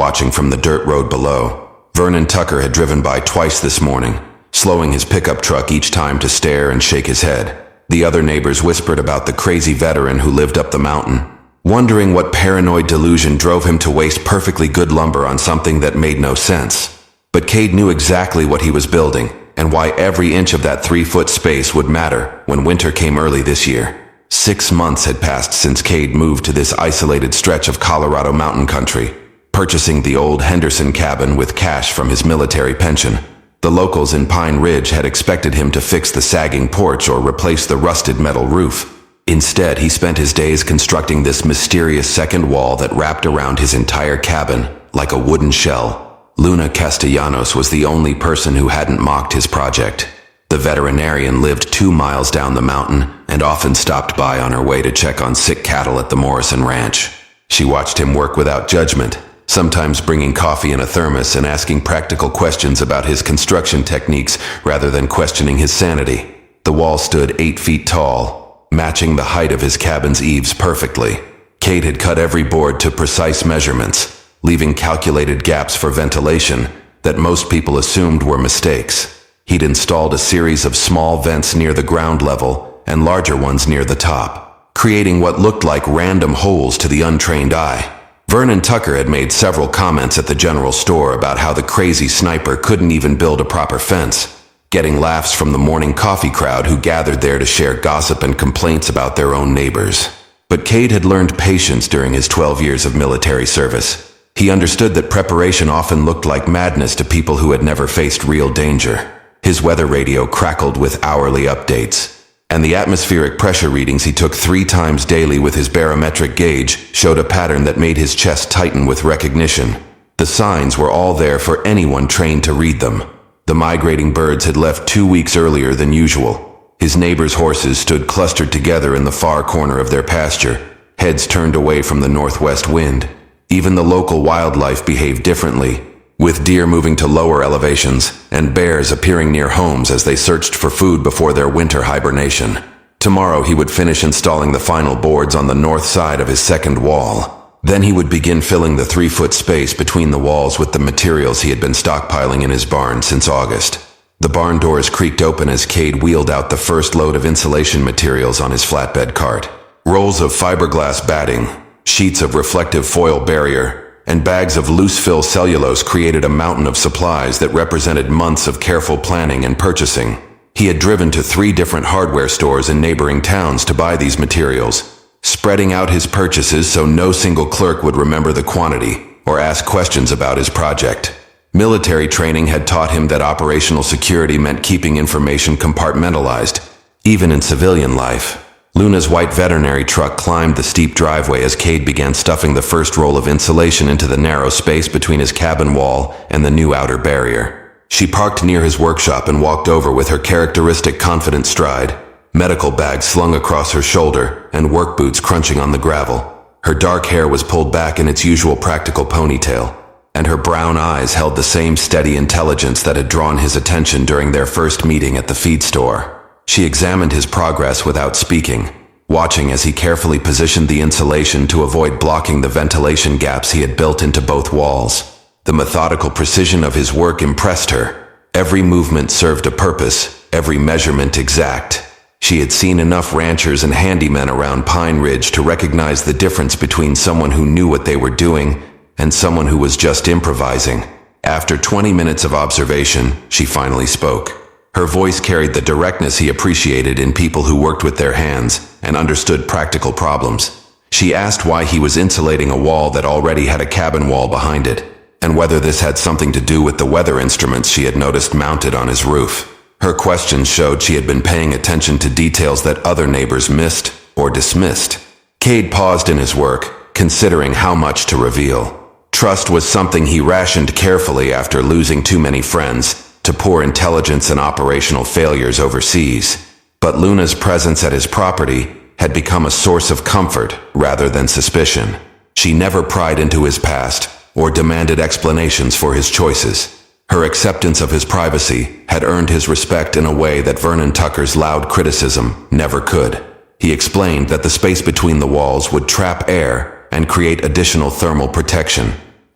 watching from the dirt road below. Vernon Tucker had driven by twice this morning, slowing his pickup truck each time to stare and shake his head. The other neighbors whispered about the crazy veteran who lived up the mountain, wondering what paranoid delusion drove him to waste perfectly good lumber on something that made no sense. But Cade knew exactly what he was building, and why every inch of that 3-foot space would matter when winter came early this year. 6 months had passed since Cade moved to this isolated stretch of Colorado mountain country, purchasing the old Henderson cabin with cash from his military pension. The locals in Pine Ridge had expected him to fix the sagging porch or replace the rusted metal roof. Instead, he spent his days constructing this mysterious second wall that wrapped around his entire cabin like a wooden shell. Luna Castellanos was the only person who hadn't mocked his project. The veterinarian lived 2 miles down the mountain and often stopped by on her way to check on sick cattle at the Morrison Ranch. She watched him work without judgment, sometimes bringing coffee in a thermos and asking practical questions about his construction techniques rather than questioning his sanity. The wall stood 8 feet tall, matching the height of his cabin's eaves perfectly. Cade had cut every board to precise measurements, leaving calculated gaps for ventilation that most people assumed were mistakes. He'd installed a series of small vents near the ground level and larger ones near the top, creating what looked like random holes to the untrained eye. Vernon Tucker had made several comments at the general store about how the crazy sniper couldn't even build a proper fence, getting laughs from the morning coffee crowd who gathered there to share gossip and complaints about their own neighbors. But Cade had learned patience during his 12 years of military service. He understood that preparation often looked like madness to people who had never faced real danger. His weather radio crackled with hourly updates, and the atmospheric pressure readings he took 3 times daily with his barometric gauge showed a pattern that made his chest tighten with recognition. The signs were all there for anyone trained to read them. The migrating birds had left 2 weeks earlier than usual. His neighbors' horses stood clustered together in the far corner of their pasture, heads turned away from the northwest wind. Even the local wildlife behaved differently, with deer moving to lower elevations and bears appearing near homes as they searched for food before their winter hibernation. Tomorrow he would finish installing the final boards on the north side of his second wall. Then he would begin filling the 3-foot space between the walls with the materials he had been stockpiling in his barn since August. The barn doors creaked open as Cade wheeled out the first load of insulation materials on his flatbed cart. Rolls of fiberglass batting, sheets of reflective foil barrier, and bags of loose-fill cellulose created a mountain of supplies that represented months of careful planning and purchasing. He had driven to 3 different hardware stores in neighboring towns to buy these materials, spreading out his purchases so no single clerk would remember the quantity or ask questions about his project. Military training had taught him that operational security meant keeping information compartmentalized, even in civilian life. Luna's white veterinary truck climbed the steep driveway as Cade began stuffing the first roll of insulation into the narrow space between his cabin wall and the new outer barrier. She parked near his workshop and walked over with her characteristic confident stride, medical bag slung across her shoulder and work boots crunching on the gravel. Her dark hair was pulled back in its usual practical ponytail, and her brown eyes held the same steady intelligence that had drawn his attention during their first meeting at the feed store. She examined his progress without speaking, watching as he carefully positioned the insulation to avoid blocking the ventilation gaps he had built into both walls. The methodical precision of his work impressed her. Every movement served a purpose, every measurement exact. She had seen enough ranchers and handymen around Pine Ridge to recognize the difference between someone who knew what they were doing and someone who was just improvising. After 20 minutes of observation, she finally spoke. Her voice carried the directness he appreciated in people who worked with their hands and understood practical problems. She asked why he was insulating a wall that already had a cabin wall behind it, and whether this had something to do with the weather instruments she had noticed mounted on his roof. Her questions showed she had been paying attention to details that other neighbors missed or dismissed. Cade paused in his work, considering how much to reveal. Trust was something he rationed carefully after losing too many friends to poor intelligence and operational failures overseas. But Luna's presence at his property had become a source of comfort rather than suspicion. She never pried into his past or demanded explanations for his choices. Her acceptance of his privacy had earned his respect in a way that Vernon Tucker's loud criticism never could. He explained that the space between the walls would trap air and create additional thermal protection,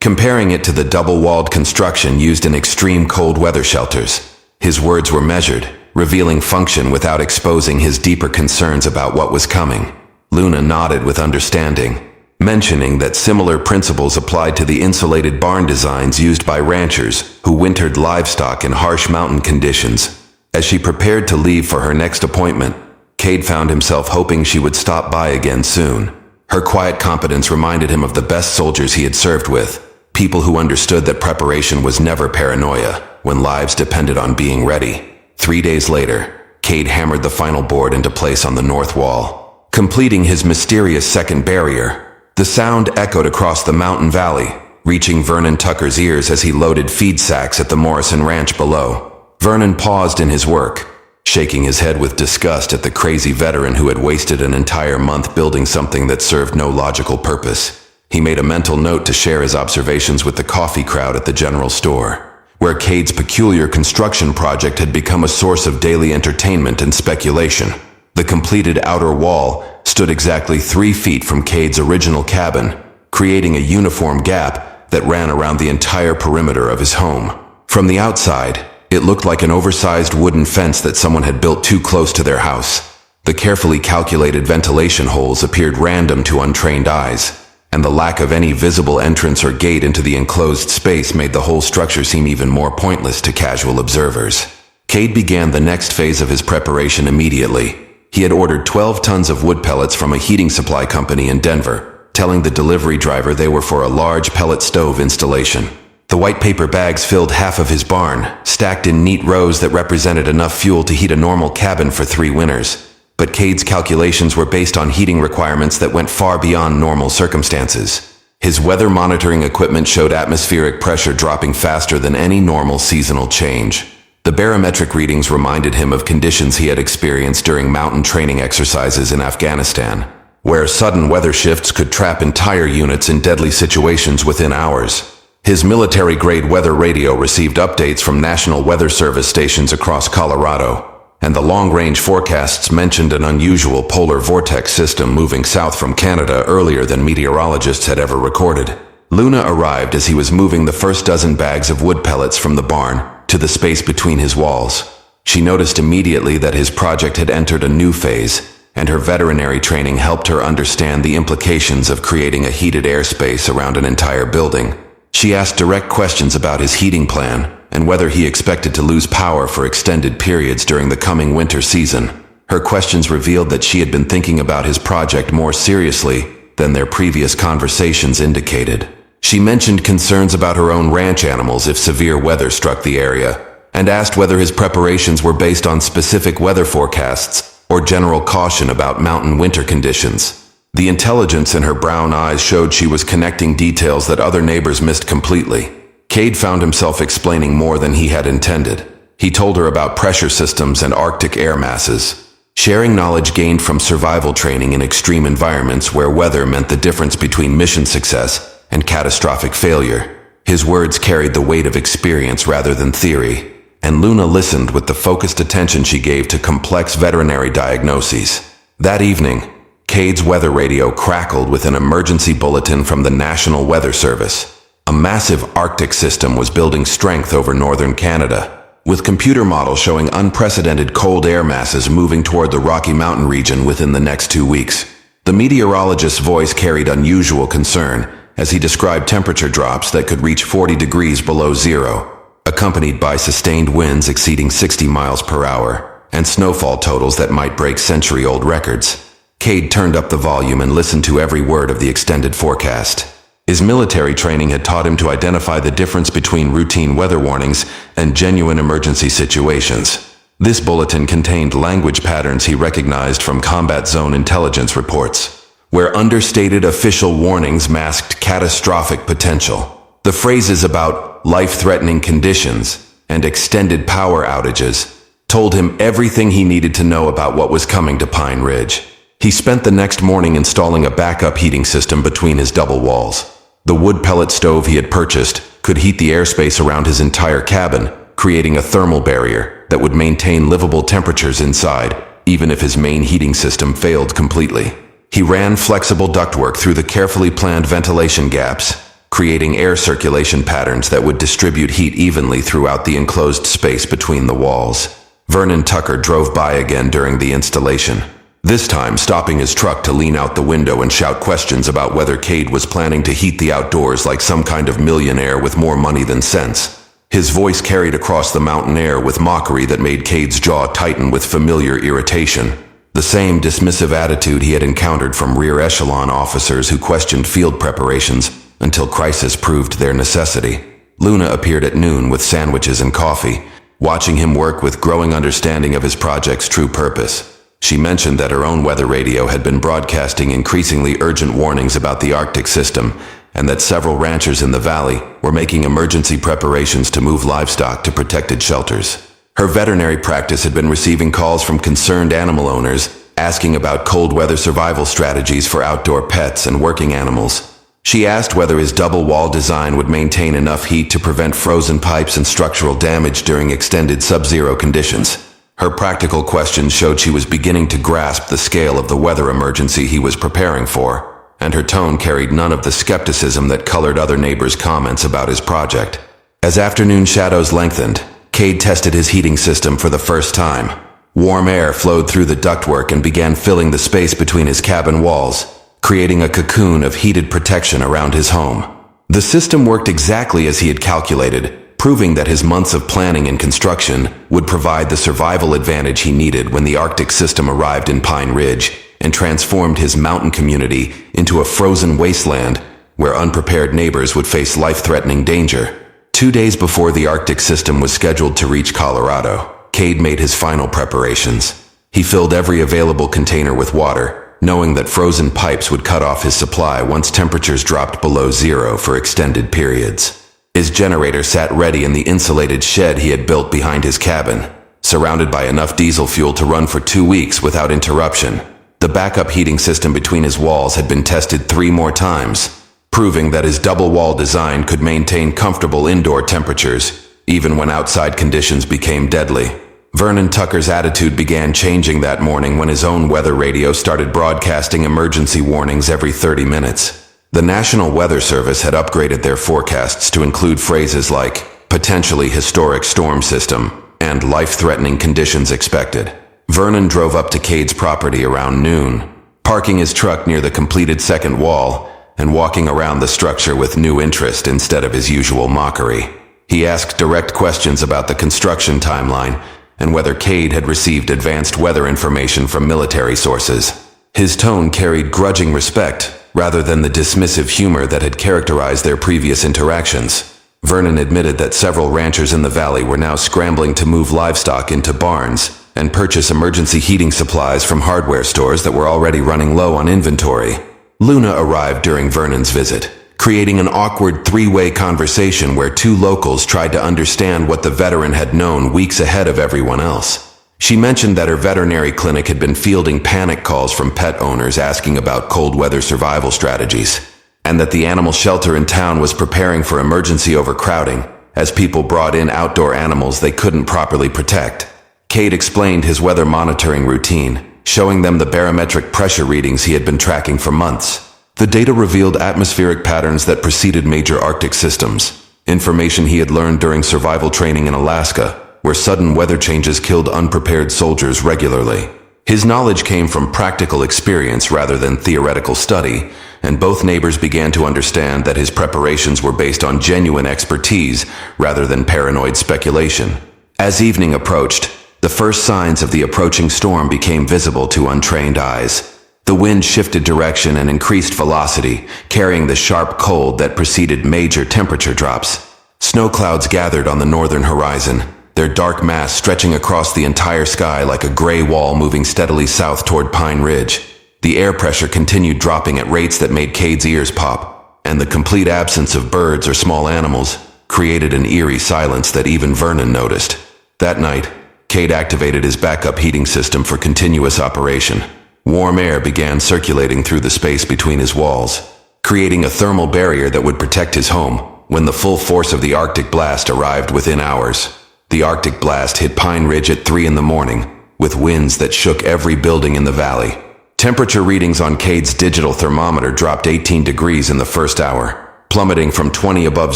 comparing it to the double-walled construction used in extreme cold weather shelters. His words were measured, revealing function without exposing his deeper concerns about what was coming. Luna nodded with understanding, mentioning that similar principles applied to the insulated barn designs used by ranchers who wintered livestock in harsh mountain conditions. As she prepared to leave for her next appointment, Cade found himself hoping she would stop by again soon. Her quiet competence reminded him of the best soldiers he had served with, people who understood that preparation was never paranoia when lives depended on being ready. 3 days later, Cade hammered the final board into place on the north wall, completing his mysterious second barrier. The sound echoed across the mountain valley, reaching Vernon Tucker's ears as he loaded feed sacks at the Morrison Ranch below. Vernon paused in his work, shaking his head with disgust at the crazy veteran who had wasted an entire month building something that served no logical purpose. He made a mental note to share his observations with the coffee crowd at the general store, where Cade's peculiar construction project had become a source of daily entertainment and speculation. The completed outer wall stood exactly 3 feet from Cade's original cabin, creating a uniform gap that ran around the entire perimeter of his home. From the outside, it looked like an oversized wooden fence that someone had built too close to their house. The carefully calculated ventilation holes appeared random to untrained eyes, and the lack of any visible entrance or gate into the enclosed space made the whole structure seem even more pointless to casual observers. Cade began the next phase of his preparation immediately. He had ordered 12 tons of wood pellets from a heating supply company in Denver, telling the delivery driver they were for a large pellet stove installation. The white paper bags filled half of his barn, stacked in neat rows that represented enough fuel to heat a normal cabin for 3 winters. But Cade's calculations were based on heating requirements that went far beyond normal circumstances. His weather monitoring equipment showed atmospheric pressure dropping faster than any normal seasonal change. The barometric readings reminded him of conditions he had experienced during mountain training exercises in Afghanistan, where sudden weather shifts could trap entire units in deadly situations within hours. His military-grade weather radio received updates from National Weather Service stations across Colorado, and the long-range forecasts mentioned an unusual polar vortex system moving south from Canada earlier than meteorologists had ever recorded. Luna arrived as he was moving the first dozen bags of wood pellets from the barn to the space between his walls. She noticed immediately that his project had entered a new phase, and her veterinary training helped her understand the implications of creating a heated airspace around an entire building. She asked direct questions about his heating plan and whether he expected to lose power for extended periods during the coming winter season. Her questions revealed that she had been thinking about his project more seriously than their previous conversations indicated. She mentioned concerns about her own ranch animals if severe weather struck the area, and asked whether his preparations were based on specific weather forecasts or general caution about mountain winter conditions. The intelligence in her brown eyes showed she was connecting details that other neighbors missed completely. Cade found himself explaining more than he had intended. He told her about pressure systems and Arctic air masses, sharing knowledge gained from survival training in extreme environments where weather meant the difference between mission success and catastrophic failure. His words carried the weight of experience rather than theory, and Luna listened with the focused attention she gave to complex veterinary diagnoses. That evening, Cade's weather radio crackled with an emergency bulletin from the National Weather Service. A massive Arctic system was building strength over northern Canada, with computer models showing unprecedented cold air masses moving toward the Rocky Mountain region within the next 2 weeks. The meteorologist's voice carried unusual concern as he described temperature drops that could reach 40 degrees below zero, accompanied by sustained winds exceeding 60 miles per hour, and snowfall totals that might break century-old records. Cade turned up the volume and listened to every word of the extended forecast. His military training had taught him to identify the difference between routine weather warnings and genuine emergency situations. This bulletin contained language patterns he recognized from combat zone intelligence reports, where understated official warnings masked catastrophic potential. The phrases about life-threatening conditions and extended power outages told him everything he needed to know about what was coming to Pine Ridge. He spent the next morning installing a backup heating system between his double walls. The wood pellet stove he had purchased could heat the airspace around his entire cabin, creating a thermal barrier that would maintain livable temperatures inside, even if his main heating system failed completely. He ran flexible ductwork through the carefully planned ventilation gaps, creating air circulation patterns that would distribute heat evenly throughout the enclosed space between the walls. Vernon Tucker drove by again during the installation, this time stopping his truck to lean out the window and shout questions about whether Cade was planning to heat the outdoors like some kind of millionaire with more money than sense. His voice carried across the mountain air with mockery that made Cade's jaw tighten with familiar irritation. The same dismissive attitude he had encountered from rear echelon officers who questioned field preparations until crisis proved their necessity. Luna appeared at noon with sandwiches and coffee, watching him work with growing understanding of his project's true purpose. She mentioned that her own weather radio had been broadcasting increasingly urgent warnings about the Arctic system, and that several ranchers in the valley were making emergency preparations to move livestock to protected shelters. Her veterinary practice had been receiving calls from concerned animal owners asking about cold weather survival strategies for outdoor pets and working animals. She asked whether his double wall design would maintain enough heat to prevent frozen pipes and structural damage during extended sub-zero conditions. Her practical questions showed she was beginning to grasp the scale of the weather emergency he was preparing for, and her tone carried none of the skepticism that colored other neighbors' comments about his project. As afternoon shadows lengthened, Cade tested his heating system for the first time. Warm air flowed through the ductwork and began filling the space between his cabin walls, creating a cocoon of heated protection around his home. The system worked exactly as he had calculated, proving that his months of planning and construction would provide the survival advantage he needed when the Arctic system arrived in Pine Ridge and transformed his mountain community into a frozen wasteland where unprepared neighbors would face life-threatening danger. 2 days before the Arctic system was scheduled to reach Colorado, Cade made his final preparations. He filled every available container with water, knowing that frozen pipes would cut off his supply once temperatures dropped below zero for extended periods. His generator sat ready in the insulated shed he had built behind his cabin, surrounded by enough diesel fuel to run for 2 weeks without interruption. The backup heating system between his walls had been tested 3 more times, proving that his double wall design could maintain comfortable indoor temperatures, even when outside conditions became deadly. Vernon Tucker's attitude began changing that morning when his own weather radio started broadcasting emergency warnings every 30 minutes. The National Weather Service had upgraded their forecasts to include phrases like potentially historic storm system and life-threatening conditions expected. Vernon drove up to Cade's property around noon, parking his truck near the completed second wall and walking around the structure with new interest instead of his usual mockery. He asked direct questions about the construction timeline and whether Cade had received advanced weather information from military sources. His tone carried grudging respect rather than the dismissive humor that had characterized their previous interactions. Vernon admitted that several ranchers in the valley were now scrambling to move livestock into barns and purchase emergency heating supplies from hardware stores that were already running low on inventory. Luna arrived during Vernon's visit, creating an awkward 3-way conversation where 2 locals tried to understand what the veteran had known weeks ahead of everyone else. She mentioned that her veterinary clinic had been fielding panic calls from pet owners asking about cold weather survival strategies, and that the animal shelter in town was preparing for emergency overcrowding as people brought in outdoor animals they couldn't properly protect. Cade explained his weather monitoring routine, showing them the barometric pressure readings he had been tracking for months. The data revealed atmospheric patterns that preceded major Arctic systems, information he had learned during survival training in Alaska, where sudden weather changes killed unprepared soldiers regularly. His knowledge came from practical experience rather than theoretical study, and both neighbors began to understand that his preparations were based on genuine expertise rather than paranoid speculation. As evening approached, the first signs of the approaching storm became visible to untrained eyes. The wind shifted direction and increased velocity, carrying the sharp cold that preceded major temperature drops. Snow clouds gathered on the northern horizon, their dark mass stretching across the entire sky like a gray wall moving steadily south toward Pine Ridge. The air pressure continued dropping at rates that made Cade's ears pop, and the complete absence of birds or small animals created an eerie silence that even Vernon noticed. That night, Cade activated his backup heating system for continuous operation. Warm air began circulating through the space between his walls, creating a thermal barrier that would protect his home when the full force of the Arctic blast arrived within hours. The Arctic blast hit Pine Ridge at 3 in the morning, with winds that shook every building in the valley. Temperature readings on Cade's digital thermometer dropped 18 degrees in the first hour, plummeting from 20 above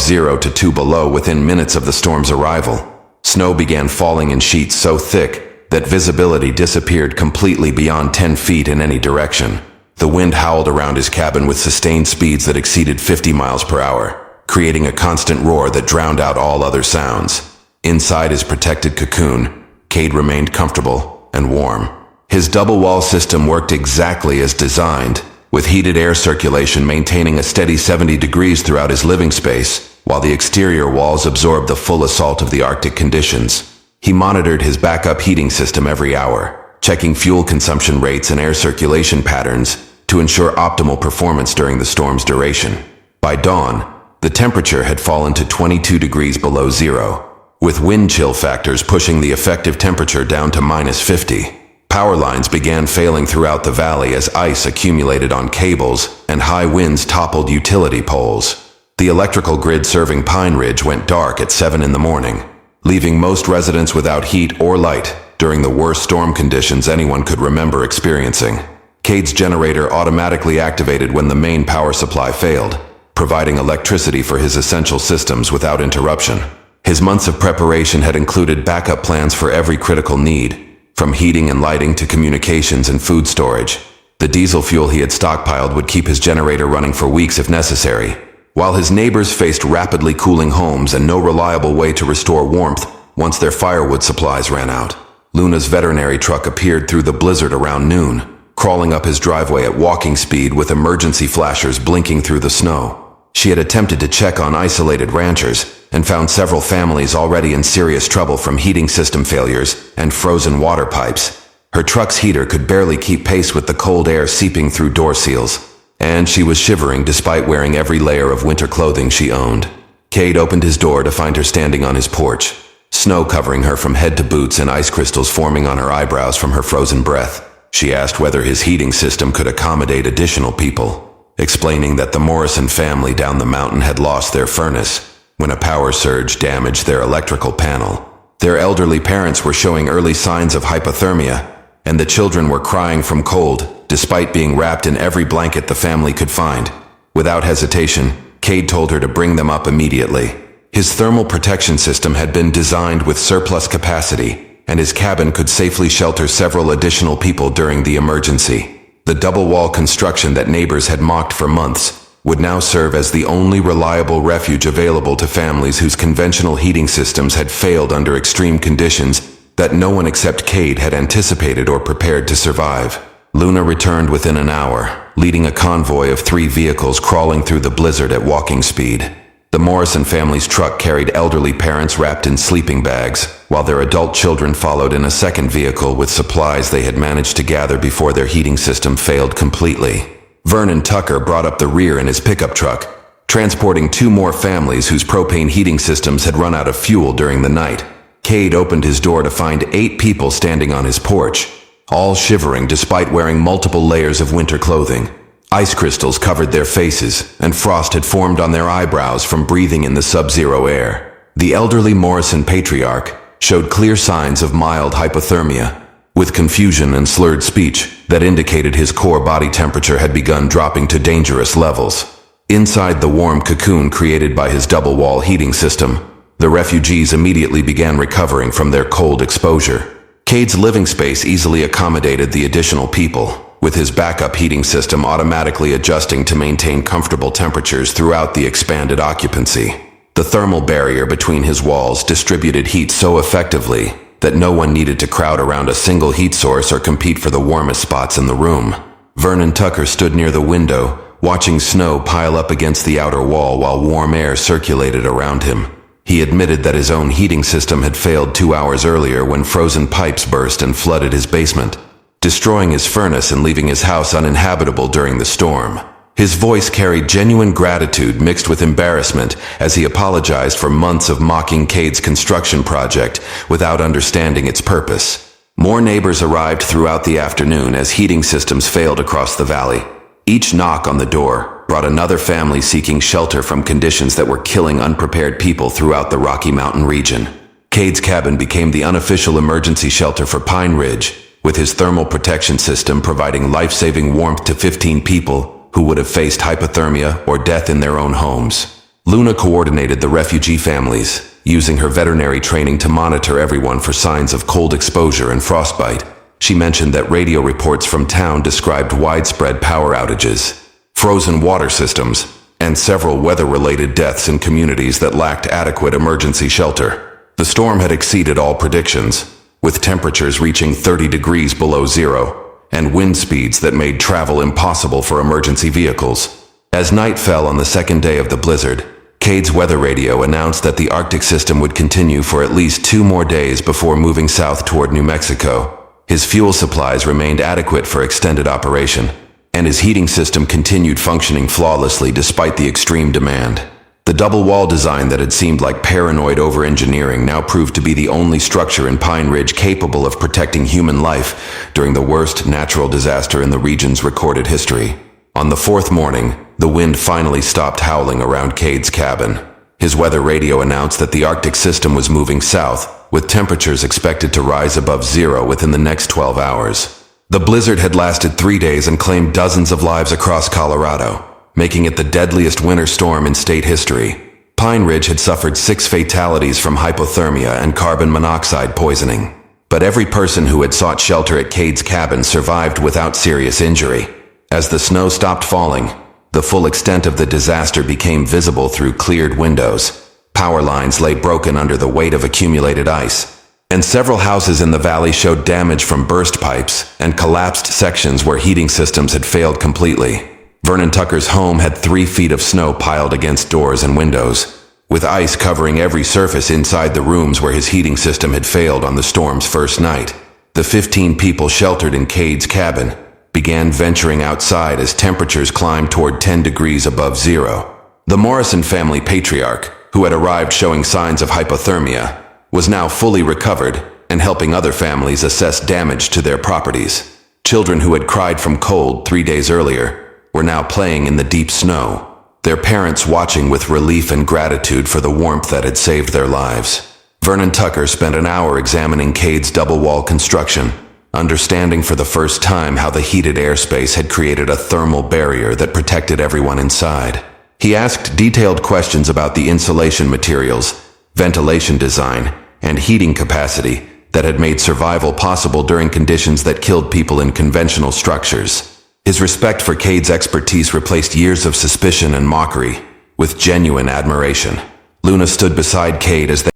zero to 2 below within minutes of the storm's arrival. Snow began falling in sheets so thick that visibility disappeared completely beyond 10 feet in any direction. The wind howled around his cabin with sustained speeds that exceeded 50 miles per hour, creating a constant roar that drowned out all other sounds. Inside his protected cocoon, Cade remained comfortable and warm. His double-wall system worked exactly as designed, with heated air circulation maintaining a steady 70 degrees throughout his living space, while the exterior walls absorbed the full assault of the Arctic conditions. He monitored his backup heating system every hour, checking fuel consumption rates and air circulation patterns to ensure optimal performance during the storm's duration. By dawn, the temperature had fallen to 22 degrees below zero, with wind chill factors pushing the effective temperature down to -50. Power lines began failing throughout the valley as ice accumulated on cables and high winds toppled utility poles. The electrical grid serving Pine Ridge went dark at 7 in the morning, leaving most residents without heat or light during the worst storm conditions anyone could remember experiencing. Cade's generator automatically activated when the main power supply failed, providing electricity for his essential systems without interruption. His months of preparation had included backup plans for every critical need, from heating and lighting to communications and food storage. The diesel fuel he had stockpiled would keep his generator running for weeks if necessary. While his neighbors faced rapidly cooling homes and no reliable way to restore warmth once their firewood supplies ran out, Luna's veterinary truck appeared through the blizzard around noon, crawling up his driveway at walking speed with emergency flashers blinking through the snow. She had attempted to check on isolated ranchers and found several families already in serious trouble from heating system failures and frozen water pipes. Her truck's heater could barely keep pace with the cold air seeping through door seals, and she was shivering despite wearing every layer of winter clothing she owned. Cade opened his door to find her standing on his porch, snow covering her from head to boots and ice crystals forming on her eyebrows from her frozen breath. She asked whether his heating system could accommodate additional people, explaining that the Morrison family down the mountain had lost their furnace when a power surge damaged their electrical panel. Their elderly parents were showing early signs of hypothermia, and the children were crying from cold, despite being wrapped in every blanket the family could find. Without hesitation, Cade told her to bring them up immediately. His thermal protection system had been designed with surplus capacity, and his cabin could safely shelter several additional people during the emergency. The double-wall construction that neighbors had mocked for months would now serve as the only reliable refuge available to families whose conventional heating systems had failed under extreme conditions that no one except Cade had anticipated or prepared to survive. Luna returned within an hour, leading a convoy of 3 vehicles crawling through the blizzard at walking speed. The Morrison family's truck carried elderly parents wrapped in sleeping bags, while their adult children followed in a second vehicle with supplies they had managed to gather before their heating system failed completely. Vernon Tucker brought up the rear in his pickup truck, transporting 2 more families whose propane heating systems had run out of fuel during the night. Cade opened his door to find 8 people standing on his porch, all shivering despite wearing multiple layers of winter clothing. Ice crystals covered their faces, and frost had formed on their eyebrows from breathing in the sub-zero air. The elderly Morrison patriarch showed clear signs of mild hypothermia, with confusion and slurred speech that indicated his core body temperature had begun dropping to dangerous levels. Inside the warm cocoon created by his double-wall heating system, the refugees immediately began recovering from their cold exposure. Cade's living space easily accommodated the additional people, with his backup heating system automatically adjusting to maintain comfortable temperatures throughout the expanded occupancy. The thermal barrier between his walls distributed heat so effectively that no one needed to crowd around a single heat source or compete for the warmest spots in the room. Vernon Tucker stood near the window, watching snow pile up against the outer wall while warm air circulated around him. He admitted that his own heating system had failed 2 hours earlier when frozen pipes burst and flooded his basement, destroying his furnace and leaving his house uninhabitable during the storm. His voice carried genuine gratitude mixed with embarrassment as he apologized for months of mocking Cade's construction project without understanding its purpose. More neighbors arrived throughout the afternoon as heating systems failed across the valley. Each knock on the door brought another family seeking shelter from conditions that were killing unprepared people throughout the Rocky Mountain region. Cade's cabin became the unofficial emergency shelter for Pine Ridge, with his thermal protection system providing life-saving warmth to 15 people who would have faced hypothermia or death in their own homes. Luna coordinated the refugee families, using her veterinary training to monitor everyone for signs of cold exposure and frostbite. She mentioned that radio reports from town described widespread power outages, frozen water systems, and several weather-related deaths in communities that lacked adequate emergency shelter. The storm had exceeded all predictions, with temperatures reaching 30 degrees below zero, and wind speeds that made travel impossible for emergency vehicles. As night fell on the second day of the blizzard, Cade's weather radio announced that the Arctic system would continue for at least 2 more days before moving south toward New Mexico. His fuel supplies remained adequate for extended operation, and his heating system continued functioning flawlessly despite the extreme demand. The double wall design that had seemed like paranoid over-engineering now proved to be the only structure in Pine Ridge capable of protecting human life during the worst natural disaster in the region's recorded history. On the 4th morning, the wind finally stopped howling around Cade's cabin. His weather radio announced that the Arctic system was moving south, with temperatures expected to rise above zero within the next 12 hours. The blizzard had lasted 3 days and claimed dozens of lives across Colorado, making it the deadliest winter storm in state history. Pine Ridge had suffered 6 fatalities from hypothermia and carbon monoxide poisoning. But every person who had sought shelter at Cade's cabin survived without serious injury. As the snow stopped falling, the full extent of the disaster became visible through cleared windows. Power lines lay broken under the weight of accumulated ice, and several houses in the valley showed damage from burst pipes and collapsed sections where heating systems had failed completely. Vernon Tucker's home had 3 feet of snow piled against doors and windows, with ice covering every surface inside the rooms where his heating system had failed on the storm's first night. The 15 people sheltered in Cade's cabin began venturing outside as temperatures climbed toward 10 degrees above zero. The Morrison family patriarch, who had arrived showing signs of hypothermia, was now fully recovered and helping other families assess damage to their properties. Children who had cried from cold 3 days earlier were now playing in the deep snow, their parents watching with relief and gratitude for the warmth that had saved their lives. Vernon Tucker spent an hour examining Cade's double-wall construction, understanding for the first time how the heated airspace had created a thermal barrier that protected everyone inside. He asked detailed questions about the insulation materials, ventilation design, and heating capacity that had made survival possible during conditions that killed people in conventional structures. His respect for Cade's expertise replaced years of suspicion and mockery with genuine admiration. Luna stood beside Cade as they